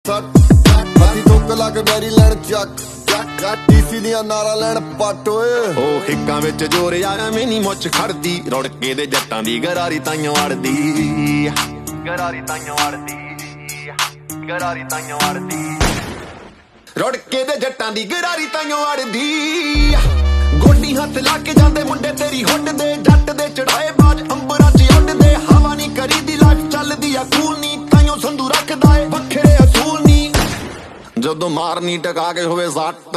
ਅਸੀਂ ਠੋਕ ਲਾ ਕੇ ਬੈਰੀ ਲੈਣ ਚੱਕ ਟੀਸੀ ਦੀਆਂ ਨਾਰਾ ਲੈਣ ਪੱਟ ਓਏ ਉਹ ਹਿੱਕਾਂ ਵਿੱਚ ਜੋਰ ਆਇਆ ਮੈਨੀ ਮੁੱਛ ਖੜਦੀ ਰੁੜਕੇ ਦੇ ਜੱਟਾਂ ਦੀ ਗਰਾਰੀ ਤਾਈਓ ਅੜਦੀ ਗਰਾਰੀ ਤਾਈਓ ਅੜਦੀ ਗਰਾਰੀ ਤਾਈਓ ਅੜਦੀ ਰੁੜਕੇ ਦੇ ਜੱਟਾਂ ਦੀ ਗਰਾਰੀ ਤਾਈਓ ਅੜਦੀ ਗੋਡੀ ਹੱਥ ਲਾ ਕੇ ਜਾਂਦੇ ਮੁੰਡੇ ਤੇਰੀ ਹੁੱਡ ਦੇ ਜੱਟ ਦੇ ਚੜਾਏ ਬਾਜ ਅੰਬਰਾਂ 'ਚ ਉੱਡਦੇ ਹਵਾ ਨਹੀਂ ਕਰੀਦੀ ਲਾਈਫ ਚੱਲਦੀ ਆ ਕੂਲ ਨਹੀਂ ਤਾਈਓ ਸੰਧੂ ਰੱਖਦਾ ਏ ਵੱਖਰੇ ਅਸੂਲ ਨਹੀਂ ਜਦੋਂ ਮਾਰਨੀ ਟਕਾ ਕੇ ਹੋਵੇ ਸੱਟ